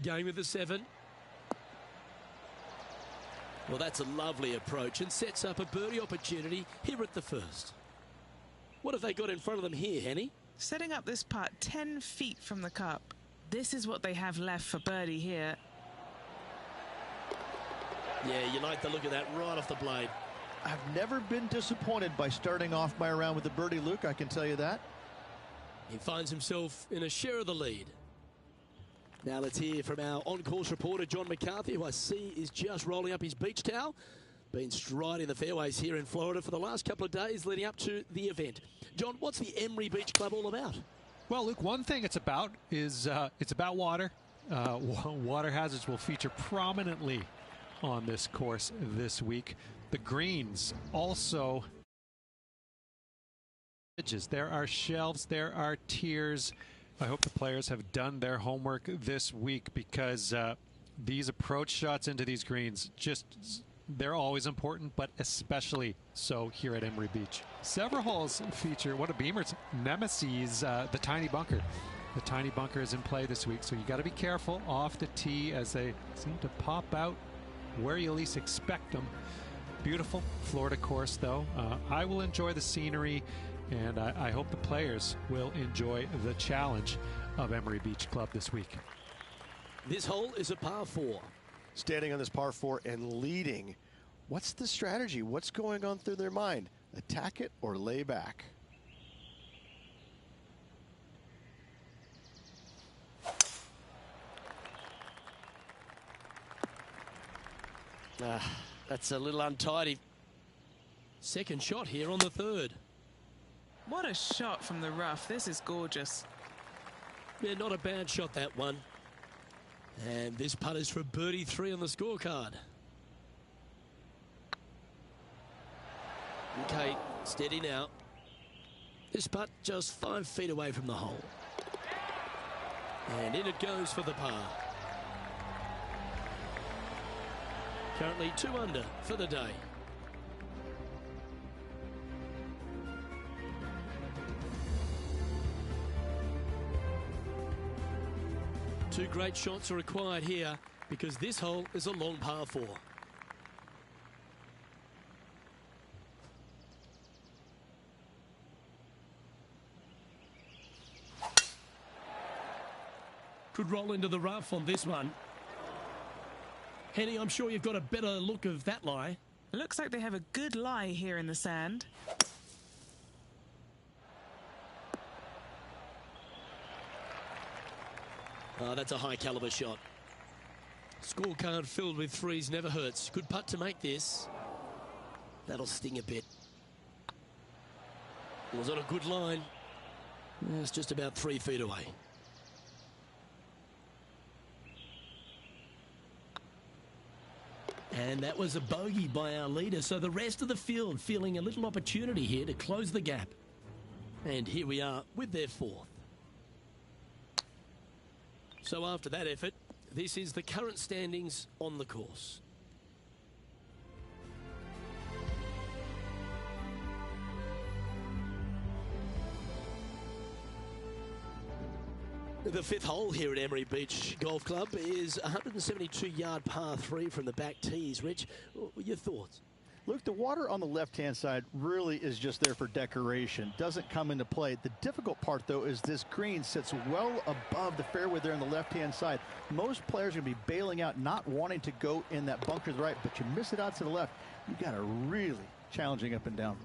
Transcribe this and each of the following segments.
Going with the 7. Well, that's a lovely approach and sets up a birdie opportunity here at the first. What have they got in front of them here, Henny? Setting up this putt 10 feet from the cup. This is what they have left for birdie here. Yeah, you like the look of that right off the blade. I've never been disappointed by starting off my round with the birdie, Luke, I can tell you that. He finds himself in a share of the lead. Now let's hear from our on-course reporter, John McCarthy, who I see is just rolling up his beach towel. Been striding the fairways here in Florida for the last couple of days leading up to the event. John, what's the Emery Beach Club all about? Well, Luke, one thing it's about is it's about water. Water hazards will feature prominently on this course this week. The greens also. There are shelves, there are tiers. I hope the players have done their homework this week because these approach shots into these greens they're always important, but especially so here at Emery Beach. Several holes feature one of Beamer's nemesis, the tiny bunker. The tiny bunker is in play this week, so you got to be careful off the tee as they seem to pop out where you least expect them. Beautiful Florida course, though. I will enjoy the scenery, and I hope the players will enjoy the challenge of Emery Beach Club this week. This hole is a par 4. Standing on this par 4 and leading, what's the strategy? What's going on through their mind? Attack it or lay back? That's a little untidy. Second shot here on the 3rd. What a shot from the rough. This is gorgeous. Yeah, not a bad shot, that one. And this putt is for birdie 3 on the scorecard. Okay, steady now. This putt just 5 feet away from the hole. And in it goes for the par. Currently 2 under for the day. Two great shots are required here because this hole is a long par 4. Could roll into the rough on this one. Henny, I'm sure you've got a better look of that lie. It looks like they have a good lie here in the sand. Oh, that's a high caliber shot. Scorecard filled with 3s never hurts. Good putt to make this. That'll sting a bit. It was on a good line. It's just about 3 feet away. And that was a bogey by our leader. So the rest of the field feeling a little opportunity here to close the gap. And here we are with their 4th. So after that effort, this is the current standings on the course. The 5th hole here at Emery Beach Golf Club is a 172-yard par 3 from the back tees. Rich, your thoughts? Look, the water on the left-hand side really is just there for decoration. Doesn't come into play. The difficult part, though, is this green sits well above the fairway there on the left-hand side. Most players are going to be bailing out, not wanting to go in that bunker to the right, but you miss it out to the left. You got a really challenging up and down.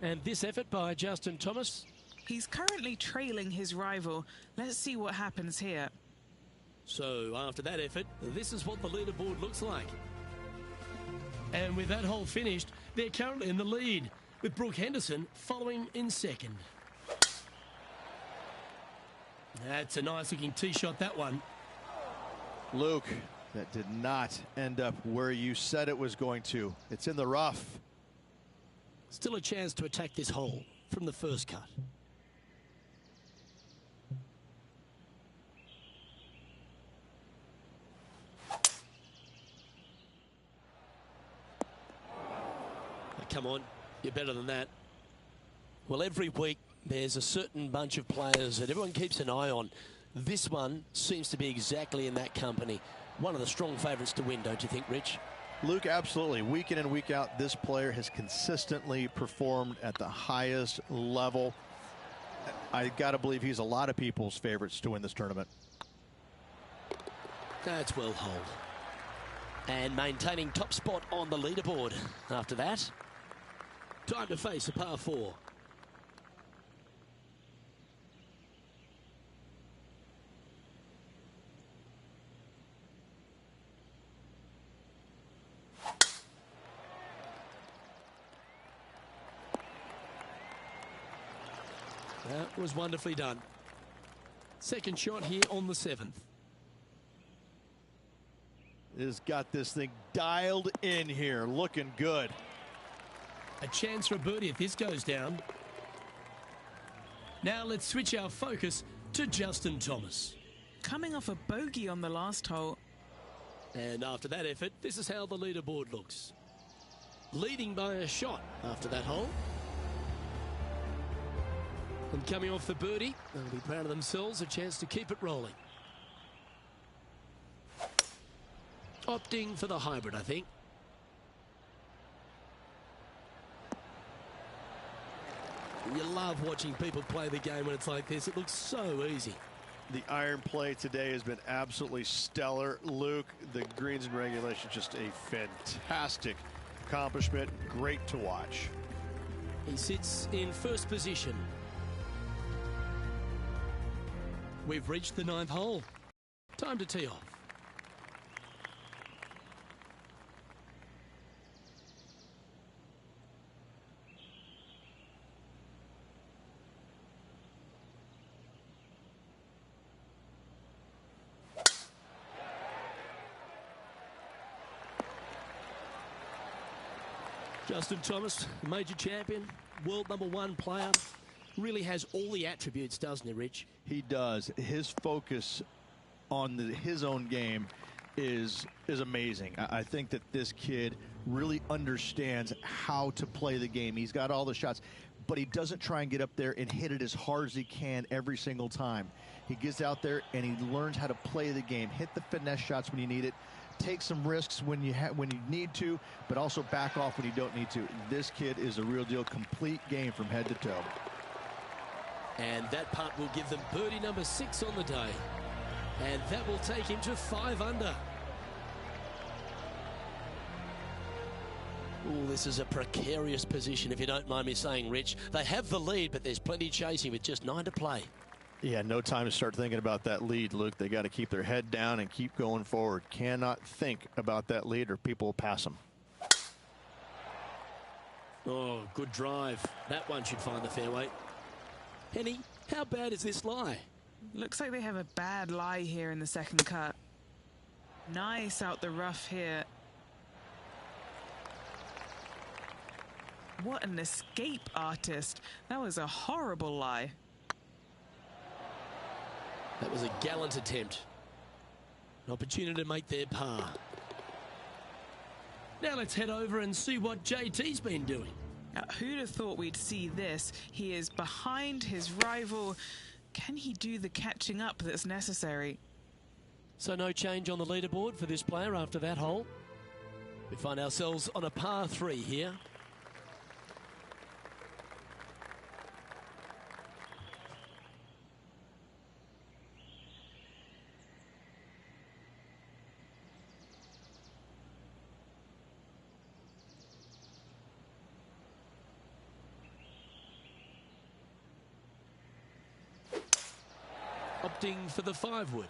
And this effort by Justin Thomas. He's currently trailing his rival. Let's see what happens here. So after that effort, this is what the leaderboard looks like. And with that hole finished, they're currently in the lead, with Brooke Henderson following in 2nd. That's a nice-looking tee shot, that one. Luke, that did not end up where you said it was going to. It's in the rough. Still a chance to attack this hole from the first cut. Come on, you're better than that. Well, every week there's a certain bunch of players that everyone keeps an eye on This one seems to be exactly in that company. One of the strong favourites to win, don't you think, Rich? Luke, absolutely. Week in and week out, this player has consistently performed at the highest level. I got to believe he's a lot of people's favorites to win this tournament. That's well holed. And maintaining top spot on the leaderboard after that. Time to face a par 4. That was wonderfully done. Second shot here on the 7th. Has got this thing dialed in here, looking good. A chance for a birdie if this goes down. Now let's switch our focus to Justin Thomas. Coming off a bogey on the last hole. And after that effort, this is how the leaderboard looks. Leading by a shot after that hole. And coming off the birdie, they'll be proud of themselves, a chance to keep it rolling. Opting for the hybrid, I think. You love watching people play the game when it's like this. It looks so easy. The iron play today has been absolutely stellar. Luke, the greens and regulation, just a fantastic accomplishment. Great to watch. He sits in first position. We've reached the 9th hole. Time to tee off. Justin Thomas, major champion, world #1 player, really has all the attributes, doesn't he, Rich? He does. His focus on his own game is amazing. I think that this kid really understands how to play the game. He's got all the shots, but he doesn't try and get up there and hit it as hard as he can every single time. He gets out there and he learns how to play the game, hit the finesse shots when you need it, take some risks when you need to, but also back off when you don't need to. This kid is a real deal, complete game from head to toe. And that putt will give them birdie number 6 on the day. And that will take him to 5 under. Oh, this is a precarious position, if you don't mind me saying, Rich. They have the lead, but there's plenty chasing with just 9 to play. Yeah, no time to start thinking about that lead, Luke. They got to keep their head down and keep going forward. Cannot think about that lead or people will pass them. Oh, good drive. That one should find the fairway. Henny, how bad is this lie? Looks like they have a bad lie here in the second cut. Nice out the rough here. What an escape artist. That was a horrible lie. That was a gallant attempt. An opportunity to make their par. Now let's head over and see what JT's been doing. Who'd have thought we'd see this? He is behind his rival. Can he do the catching up that's necessary? So no change on the leaderboard for this player after that hole. We find ourselves on a par 3 here. Opting for the 5-wood.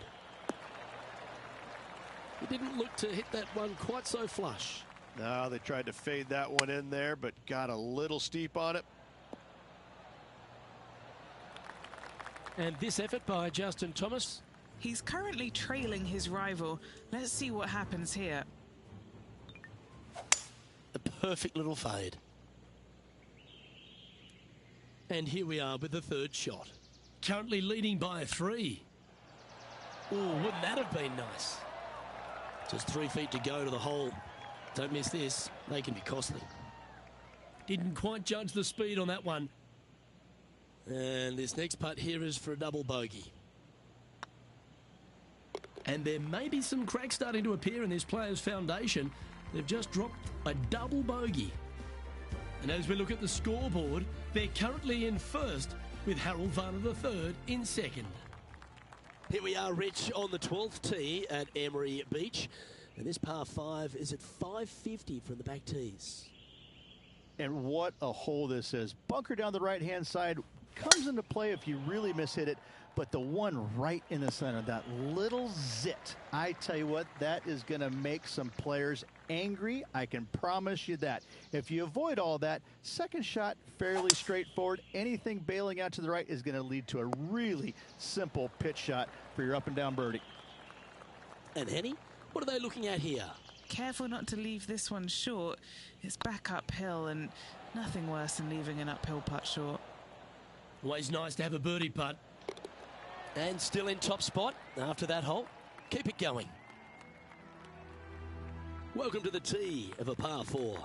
He didn't look to hit that one quite so flush. No, they tried to fade that one in there, but got a little steep on it. And this effort by Justin Thomas. He's currently trailing his rival. Let's see what happens here. A perfect little fade. And here we are with the 3rd shot. Currently leading by 3. Oh, wouldn't that have been nice? Just 3 feet to go to the hole. Don't miss this. They can be costly. Didn't quite judge the speed on that one. And this next putt here is for a double bogey. And there may be some cracks starting to appear in this player's foundation. They've just dropped a double bogey. And as we look at the scoreboard, they're currently in first with Harold Varner III in second. Here we are, Rich, on the 12th tee at Emery Beach. And this par 5 is at 550 from the back tees. And what a hole this is. Bunker down the right-hand side comes into play if you really mishit it. But the one right in the center, that little zit, I tell you what, that is going to make some players angry. I can promise you that. If you avoid all that, second shot, fairly straightforward. Anything bailing out to the right is going to lead to a really simple pitch shot for your up and down birdie. And Henny, what are they looking at here? Careful not to leave this one short. It's back uphill, and nothing worse than leaving an uphill putt short. Always nice to have a birdie putt. And still in top spot after that hole. Keep it going. Welcome to the tee of a par 4.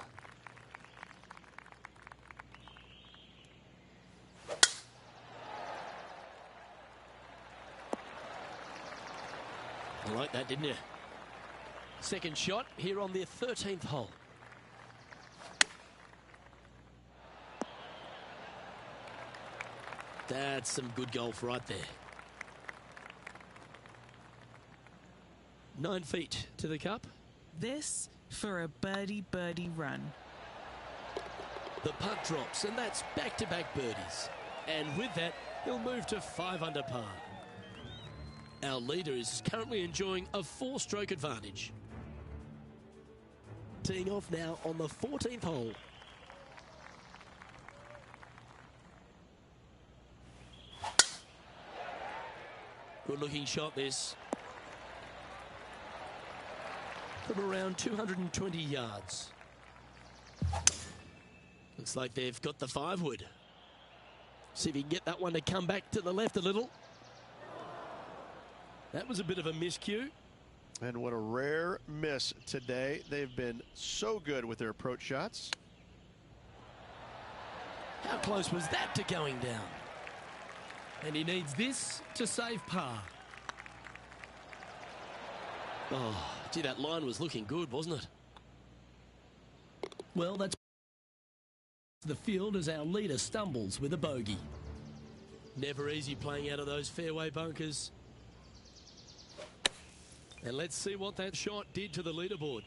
You like that, didn't you? Second shot here on the 13th hole. That's some good golf right there. 9 feet to the cup. This for a birdie run. The putt drops, and that's back-to-back birdies. And with that, he'll move to 5 under par. Our leader is currently enjoying a 4-stroke advantage. Teeing off now on the 14th hole. Good-looking shot, this. From around 220 yards. Looks like they've got the 5-wood. See if he can get that one to come back to the left a little. That was a bit of a miscue. And what a rare miss today. They've been so good with their approach shots. How close was that to going down? And he needs this to save par. Oh, gee, that line was looking good, wasn't it? Well, that's the field as our leader stumbles with a bogey. Never easy playing out of those fairway bunkers. And let's see what that shot did to the leaderboard.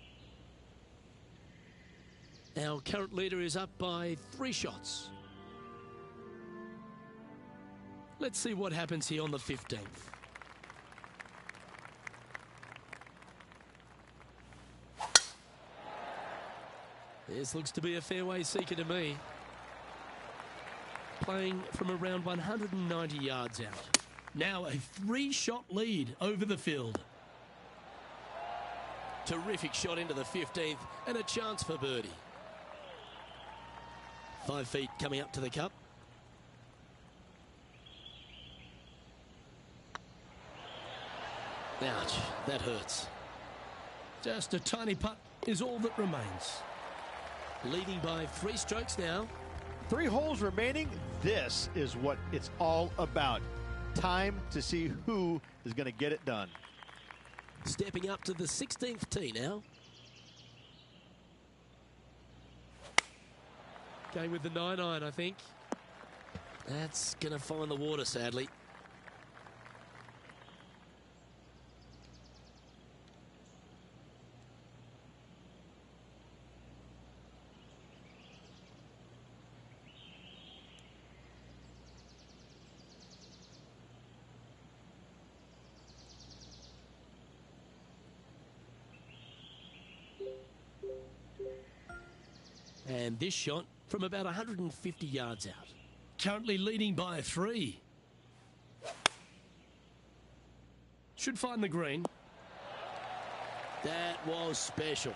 Our current leader is up by 3 shots. Let's see what happens here on the 15th. This looks to be a fairway seeker to me. Playing from around 190 yards out. Now a 3-shot lead over the field. Terrific shot into the 15th and a chance for birdie. 5 feet coming up to the cup. Ouch, that hurts. Just a tiny putt is all that remains. Leading by 3 strokes now. 3 holes remaining. This is what it's all about. Time to see who is going to get it done. Stepping up to the 16th tee now. Going with the 9-iron, I think. That's going to find the water, sadly. And this shot from about 150 yards out. Currently leading by 3. Should find the green. That was special.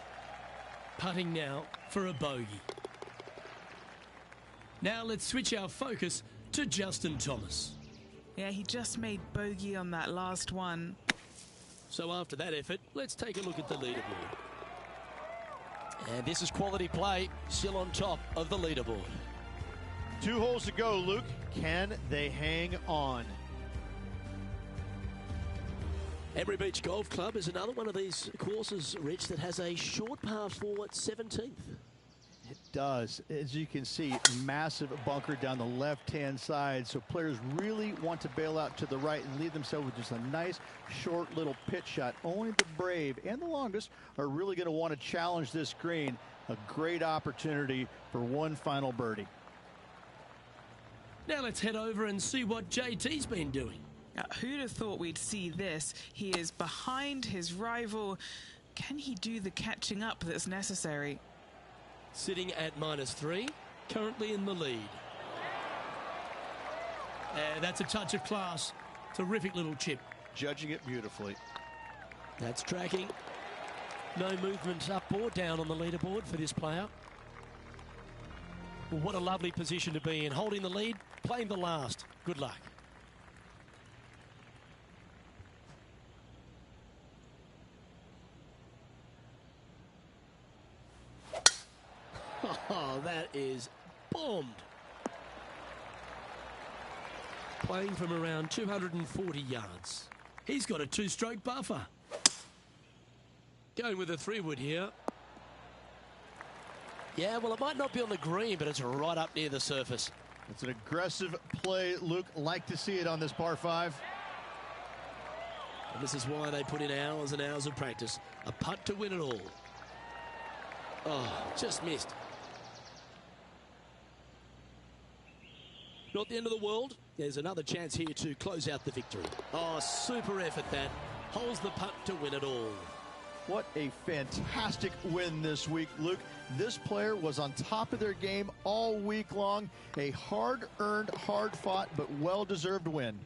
Putting now for a bogey. Now let's switch our focus to Justin Thomas. Yeah, he just made bogey on that last one. So after that effort, let's take a look at the leaderboard. And this is quality play, still on top of the leaderboard. 2 holes to go, Luke. Can they hang on? Emery Beach Golf Club is another one of these courses, Rich, that has a short par 4 at 17th. It does. As you can see, massive bunker down the left-hand side. So players really want to bail out to the right and leave themselves with just a nice, short little pitch shot. Only the brave and the longest are really going to want to challenge this green. A great opportunity for one final birdie. Now let's head over and see what JT's been doing. Who'd have thought we'd see this? He is behind his rival. Can he do the catching up that's necessary? Sitting at -3, currently in the lead. That's a touch of class. Terrific little chip. Judging it beautifully. That's tracking. No movement up or down on the leaderboard for this player. Well, what a lovely position to be in. Holding the lead, playing the last. Good luck. Oh, that is bombed. Playing from around 240 yards. He's got a 2-stroke buffer. Going with a 3-wood here. Yeah, well, it might not be on the green, but it's right up near the surface. It's an aggressive play, Luke. Like to see it on this par 5. And this is why they put in hours and hours of practice. A putt to win it all. Oh, just missed. Not the end of the world. There's another chance here to close out the victory. Oh, super effort that. Holds the putt to win it all. What a fantastic win this week, Luke. This player was on top of their game all week long. A hard-earned, hard-fought, but well-deserved win.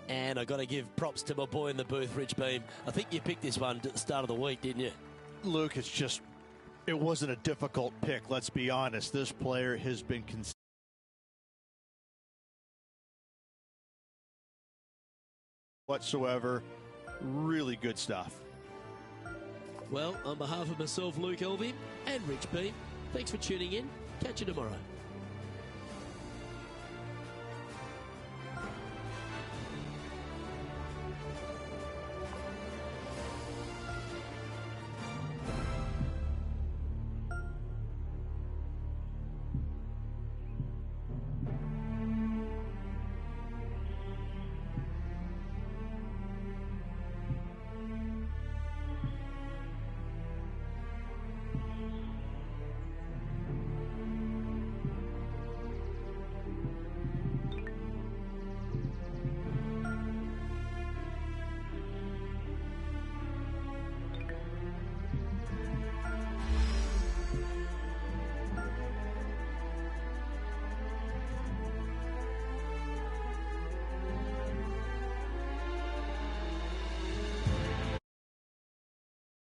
And I've got to give props to my boy in the booth, Rich Beam. I think you picked this one at the start of the week, didn't you? Luke, it wasn't a difficult pick, let's be honest. This player has been whatsoever. Really good stuff. Well, on behalf of myself, Luke Elvey, and Rich Beam, thanks for tuning in. Catch you tomorrow.